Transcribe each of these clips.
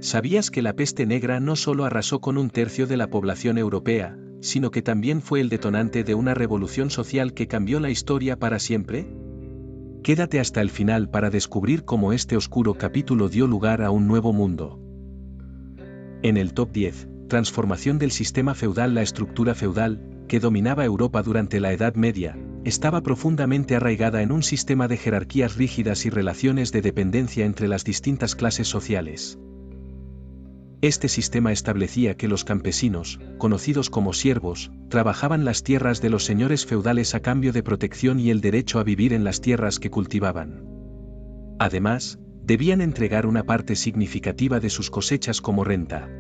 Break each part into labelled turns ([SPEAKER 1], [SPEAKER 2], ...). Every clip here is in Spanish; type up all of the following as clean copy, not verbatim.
[SPEAKER 1] ¿Sabías que la peste negra no solo arrasó con un tercio de la población europea, sino que también fue el detonante de una revolución social que cambió la historia para siempre? Quédate hasta el final para descubrir cómo este oscuro capítulo dio lugar a un nuevo mundo. En el top 10, transformación del sistema feudal. La estructura feudal, que dominaba Europa durante la Edad Media, estaba profundamente arraigada en un sistema de jerarquías rígidas y relaciones de dependencia entre las distintas clases sociales. Este sistema establecía que los campesinos, conocidos como siervos, trabajaban las tierras de los señores feudales a cambio de protección y el derecho a vivir en las tierras que cultivaban. Además, debían entregar una parte significativa de sus cosechas como renta.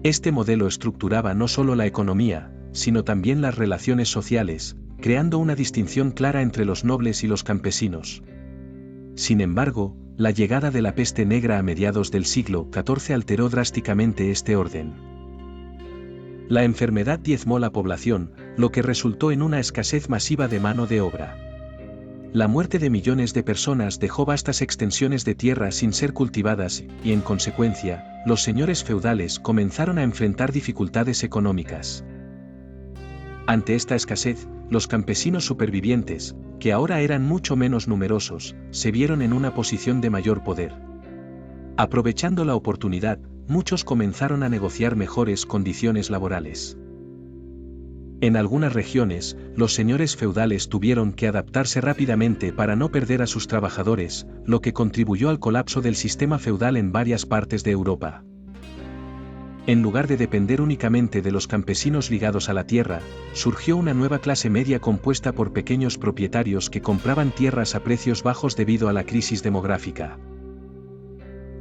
[SPEAKER 1] Este modelo estructuraba no solo la economía, sino también las relaciones sociales, creando una distinción clara entre los nobles y los campesinos. Sin embargo, la llegada de la peste negra a mediados del siglo XIV alteró drásticamente este orden. La enfermedad diezmó la población, lo que resultó en una escasez masiva de mano de obra. La muerte de millones de personas dejó vastas extensiones de tierra sin ser cultivadas y, en consecuencia, los señores feudales comenzaron a enfrentar dificultades económicas. Ante esta escasez, los campesinos supervivientes, que ahora eran mucho menos numerosos, se vieron en una posición de mayor poder. Aprovechando la oportunidad, muchos comenzaron a negociar mejores condiciones laborales. En algunas regiones, los señores feudales tuvieron que adaptarse rápidamente para no perder a sus trabajadores, lo que contribuyó al colapso del sistema feudal en varias partes de Europa. En lugar de depender únicamente de los campesinos ligados a la tierra, surgió una nueva clase media compuesta por pequeños propietarios que compraban tierras a precios bajos debido a la crisis demográfica.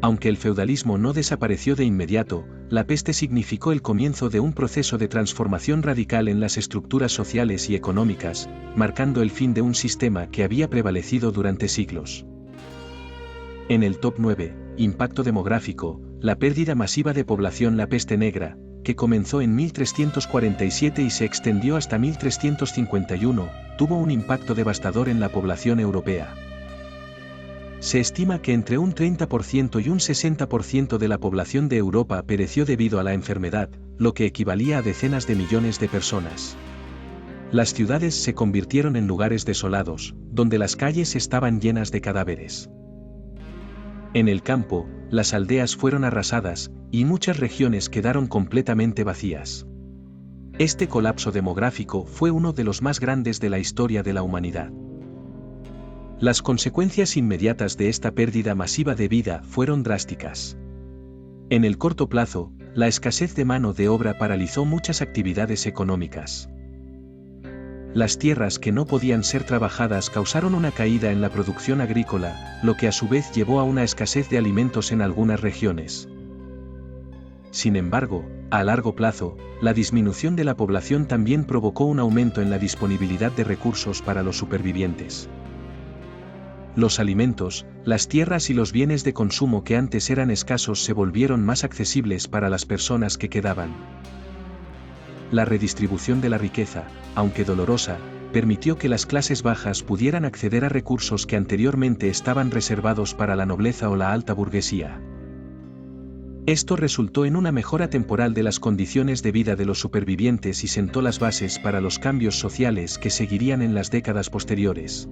[SPEAKER 1] Aunque el feudalismo no desapareció de inmediato, la peste significó el comienzo de un proceso de transformación radical en las estructuras sociales y económicas, marcando el fin de un sistema que había prevalecido durante siglos. En el top 9, impacto demográfico, la pérdida masiva de población. La peste negra, que comenzó en 1347 y se extendió hasta 1351, tuvo un impacto devastador en la población europea. Se estima que entre un 30% y un 60% de la población de Europa pereció debido a la enfermedad, lo que equivalía a decenas de millones de personas. Las ciudades se convirtieron en lugares desolados, donde las calles estaban llenas de cadáveres. En el campo, las aldeas fueron arrasadas, y muchas regiones quedaron completamente vacías. Este colapso demográfico fue uno de los más grandes de la historia de la humanidad. Las consecuencias inmediatas de esta pérdida masiva de vida fueron drásticas. En el corto plazo, la escasez de mano de obra paralizó muchas actividades económicas. Las tierras que no podían ser trabajadas causaron una caída en la producción agrícola, lo que a su vez llevó a una escasez de alimentos en algunas regiones. Sin embargo, a largo plazo, la disminución de la población también provocó un aumento en la disponibilidad de recursos para los supervivientes. Los alimentos, las tierras y los bienes de consumo que antes eran escasos se volvieron más accesibles para las personas que quedaban. La redistribución de la riqueza, aunque dolorosa, permitió que las clases bajas pudieran acceder a recursos que anteriormente estaban reservados para la nobleza o la alta burguesía. Esto resultó en una mejora temporal de las condiciones de vida de los supervivientes y sentó las bases para los cambios sociales que seguirían en las décadas posteriores.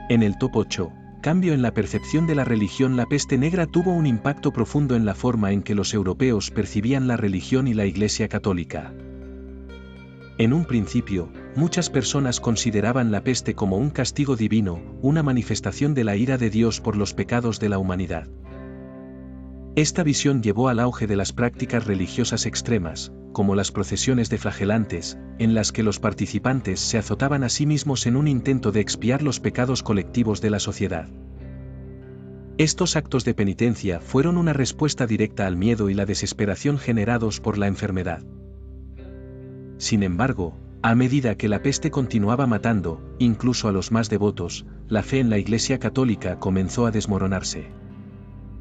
[SPEAKER 1] En el top 8, cambio en la percepción de la religión. La peste negra tuvo un impacto profundo en la forma en que los europeos percibían la religión y la Iglesia católica. En un principio, muchas personas consideraban la peste como un castigo divino, una manifestación de la ira de Dios por los pecados de la humanidad. Esta visión llevó al auge de las prácticas religiosas extremas, como las procesiones de flagelantes, en las que los participantes se azotaban a sí mismos en un intento de expiar los pecados colectivos de la sociedad. Estos actos de penitencia fueron una respuesta directa al miedo y la desesperación generados por la enfermedad. Sin embargo, a medida que la peste continuaba matando, incluso a los más devotos, la fe en la Iglesia católica comenzó a desmoronarse.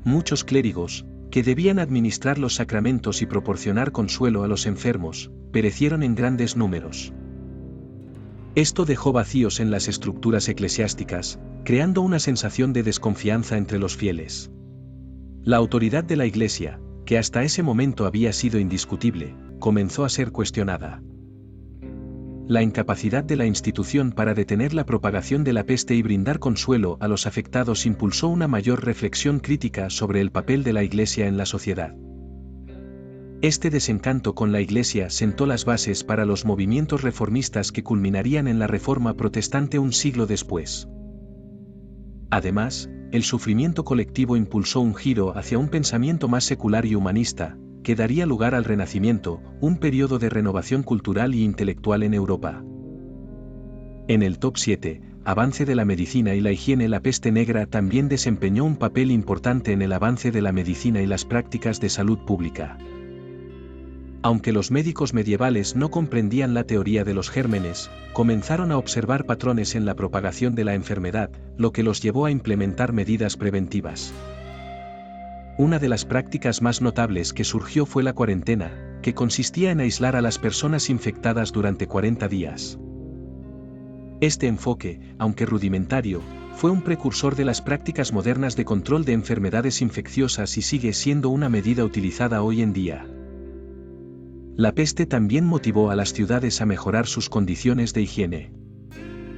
[SPEAKER 1] Muchos clérigos, que debían administrar los sacramentos y proporcionar consuelo a los enfermos, perecieron en grandes números. Esto dejó vacíos en las estructuras eclesiásticas, creando una sensación de desconfianza entre los fieles. La autoridad de la Iglesia, que hasta ese momento había sido indiscutible, comenzó a ser cuestionada. La incapacidad de la institución para detener la propagación de la peste y brindar consuelo a los afectados impulsó una mayor reflexión crítica sobre el papel de la Iglesia en la sociedad. Este desencanto con la Iglesia sentó las bases para los movimientos reformistas que culminarían en la Reforma Protestante un siglo después. Además, el sufrimiento colectivo impulsó un giro hacia un pensamiento más secular y humanista, que daría lugar al Renacimiento, un periodo de renovación cultural y intelectual en Europa. En el top 7, avance de la medicina y la higiene. La peste negra también desempeñó un papel importante en el avance de la medicina y las prácticas de salud pública. Aunque los médicos medievales no comprendían la teoría de los gérmenes, comenzaron a observar patrones en la propagación de la enfermedad, lo que los llevó a implementar medidas preventivas. Una de las prácticas más notables que surgió fue la cuarentena, que consistía en aislar a las personas infectadas durante 40 días. Este enfoque, aunque rudimentario, fue un precursor de las prácticas modernas de control de enfermedades infecciosas y sigue siendo una medida utilizada hoy en día. La peste también motivó a las ciudades a mejorar sus condiciones de higiene.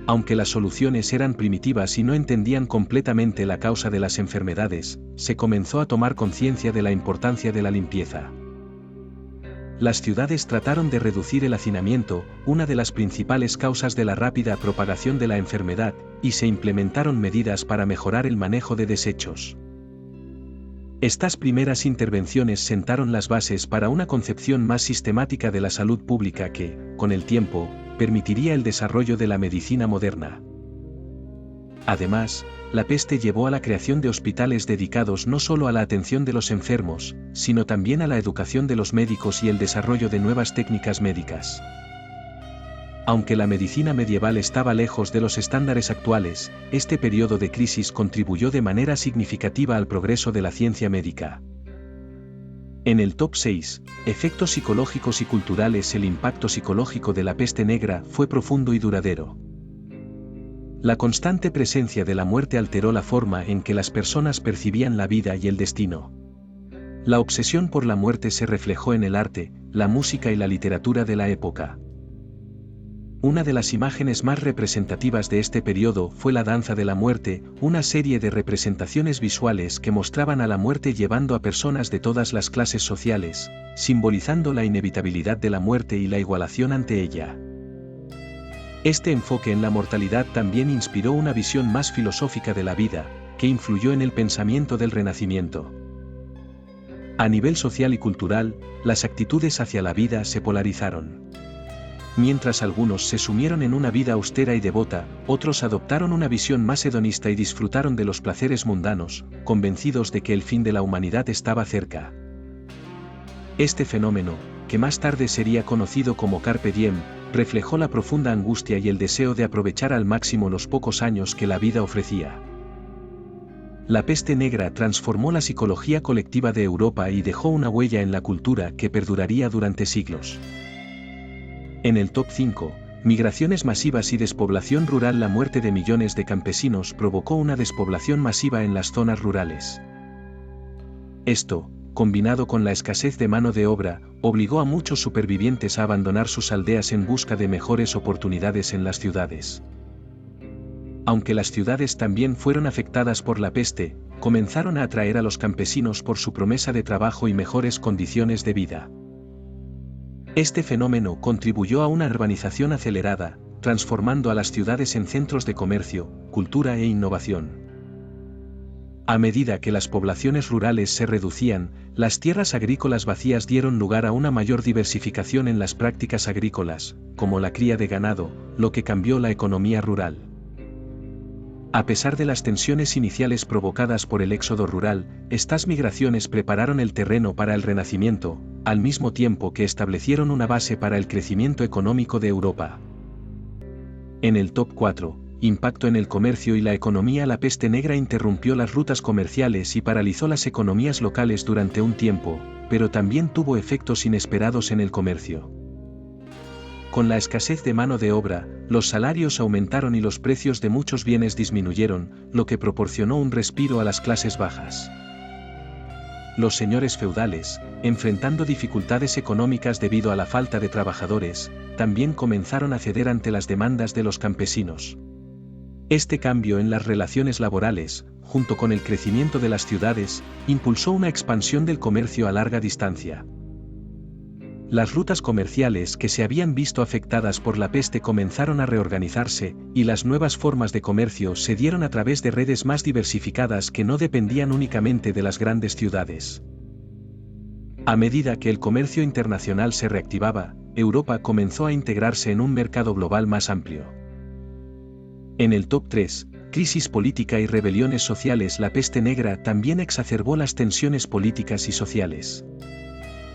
[SPEAKER 1] Aunque las soluciones eran primitivas y no entendían completamente la causa de las enfermedades, se comenzó a tomar conciencia de la importancia de la limpieza. Las ciudades trataron de reducir el hacinamiento, una de las principales causas de la rápida propagación de la enfermedad, y se implementaron medidas para mejorar el manejo de desechos. Estas primeras intervenciones sentaron las bases para una concepción más sistemática de la salud pública que, con el tiempo, permitiría el desarrollo de la medicina moderna. Además, la peste llevó a la creación de hospitales dedicados no solo a la atención de los enfermos, sino también a la educación de los médicos y el desarrollo de nuevas técnicas médicas. Aunque la medicina medieval estaba lejos de los estándares actuales, este periodo de crisis contribuyó de manera significativa al progreso de la ciencia médica. En el top 6, efectos psicológicos y culturales. El impacto psicológico de la peste negra fue profundo y duradero. La constante presencia de la muerte alteró la forma en que las personas percibían la vida y el destino. La obsesión por la muerte se reflejó en el arte, la música y la literatura de la época. Una de las imágenes más representativas de este periodo fue la Danza de la Muerte, una serie de representaciones visuales que mostraban a la muerte llevando a personas de todas las clases sociales, simbolizando la inevitabilidad de la muerte y la igualación ante ella. Este enfoque en la mortalidad también inspiró una visión más filosófica de la vida, que influyó en el pensamiento del Renacimiento. A nivel social y cultural, las actitudes hacia la vida se polarizaron. Mientras algunos se sumieron en una vida austera y devota, otros adoptaron una visión más hedonista y disfrutaron de los placeres mundanos, convencidos de que el fin de la humanidad estaba cerca. Este fenómeno, que más tarde sería conocido como Carpe Diem, reflejó la profunda angustia y el deseo de aprovechar al máximo los pocos años que la vida ofrecía. La peste negra transformó la psicología colectiva de Europa y dejó una huella en la cultura que perduraría durante siglos. En el top 5, migraciones masivas y despoblación rural. La muerte de millones de campesinos provocó una despoblación masiva en las zonas rurales. Esto, combinado con la escasez de mano de obra, obligó a muchos supervivientes a abandonar sus aldeas en busca de mejores oportunidades en las ciudades. Aunque las ciudades también fueron afectadas por la peste, comenzaron a atraer a los campesinos por su promesa de trabajo y mejores condiciones de vida. Este fenómeno contribuyó a una urbanización acelerada, transformando a las ciudades en centros de comercio, cultura e innovación. A medida que las poblaciones rurales se reducían, las tierras agrícolas vacías dieron lugar a una mayor diversificación en las prácticas agrícolas, como la cría de ganado, lo que cambió la economía rural. A pesar de las tensiones iniciales provocadas por el éxodo rural, estas migraciones prepararon el terreno para el Renacimiento, al mismo tiempo que establecieron una base para el crecimiento económico de Europa. En el top 4, impacto en el comercio y la economía. La peste negra interrumpió las rutas comerciales y paralizó las economías locales durante un tiempo, pero también tuvo efectos inesperados en el comercio. Con la escasez de mano de obra, los salarios aumentaron y los precios de muchos bienes disminuyeron, lo que proporcionó un respiro a las clases bajas. Los señores feudales, enfrentando dificultades económicas debido a la falta de trabajadores, también comenzaron a ceder ante las demandas de los campesinos. Este cambio en las relaciones laborales, junto con el crecimiento de las ciudades, impulsó una expansión del comercio a larga distancia. Las rutas comerciales que se habían visto afectadas por la peste comenzaron a reorganizarse, y las nuevas formas de comercio se dieron a través de redes más diversificadas que no dependían únicamente de las grandes ciudades. A medida que el comercio internacional se reactivaba, Europa comenzó a integrarse en un mercado global más amplio. En el top 3, crisis política y rebeliones sociales. La peste negra también exacerbó las tensiones políticas y sociales.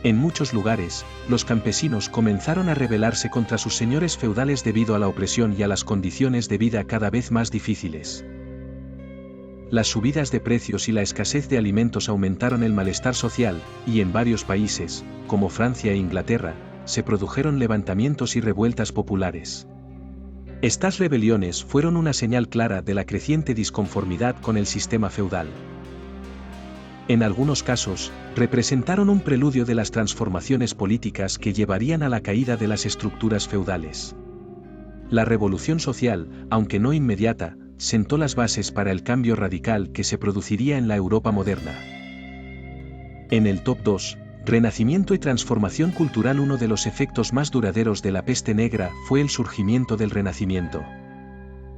[SPEAKER 1] En muchos lugares, los campesinos comenzaron a rebelarse contra sus señores feudales debido a la opresión y a las condiciones de vida cada vez más difíciles. Las subidas de precios y la escasez de alimentos aumentaron el malestar social, y en varios países, como Francia e Inglaterra, se produjeron levantamientos y revueltas populares. Estas rebeliones fueron una señal clara de la creciente disconformidad con el sistema feudal. En algunos casos, representaron un preludio de las transformaciones políticas que llevarían a la caída de las estructuras feudales. La revolución social, aunque no inmediata, sentó las bases para el cambio radical que se produciría en la Europa moderna. En el top 2, Renacimiento y transformación cultural. Uno de los efectos más duraderos de la peste negra fue el surgimiento del Renacimiento.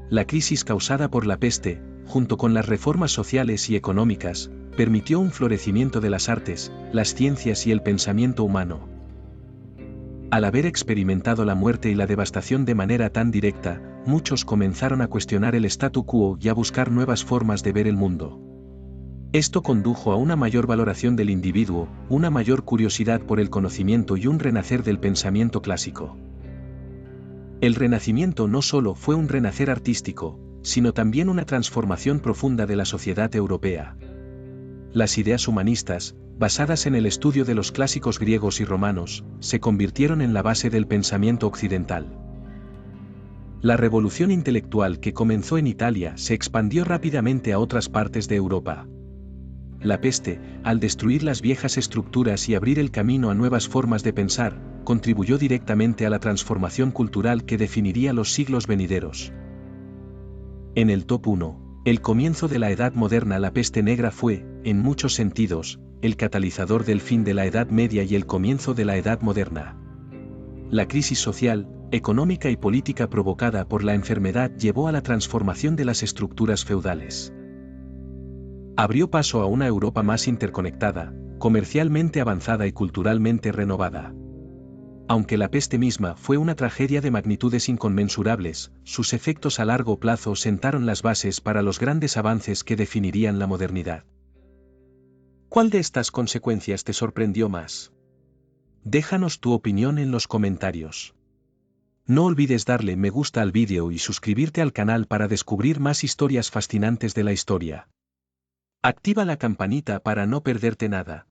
[SPEAKER 1] La crisis causada por la peste, junto con las reformas sociales y económicas, permitió un florecimiento de las artes, las ciencias y el pensamiento humano. Al haber experimentado la muerte y la devastación de manera tan directa, muchos comenzaron a cuestionar el statu quo y a buscar nuevas formas de ver el mundo. Esto condujo a una mayor valoración del individuo, una mayor curiosidad por el conocimiento y un renacer del pensamiento clásico. El Renacimiento no solo fue un renacer artístico, sino también una transformación profunda de la sociedad europea. Las ideas humanistas, basadas en el estudio de los clásicos griegos y romanos, se convirtieron en la base del pensamiento occidental. La revolución intelectual que comenzó en Italia se expandió rápidamente a otras partes de Europa. La peste, al destruir las viejas estructuras y abrir el camino a nuevas formas de pensar, contribuyó directamente a la transformación cultural que definiría los siglos venideros. En el top 1, el comienzo de la Edad Moderna. La peste negra fue, en muchos sentidos, el catalizador del fin de la Edad Media y el comienzo de la Edad Moderna. La crisis social, económica y política provocada por la enfermedad llevó a la transformación de las estructuras feudales. Abrió paso a una Europa más interconectada, comercialmente avanzada y culturalmente renovada. Aunque la peste misma fue una tragedia de magnitudes inconmensurables, sus efectos a largo plazo sentaron las bases para los grandes avances que definirían la modernidad. ¿Cuál de estas consecuencias te sorprendió más? Déjanos tu opinión en los comentarios. No olvides darle me gusta al vídeo y suscribirte al canal para descubrir más historias fascinantes de la historia. Activa la campanita para no perderte nada.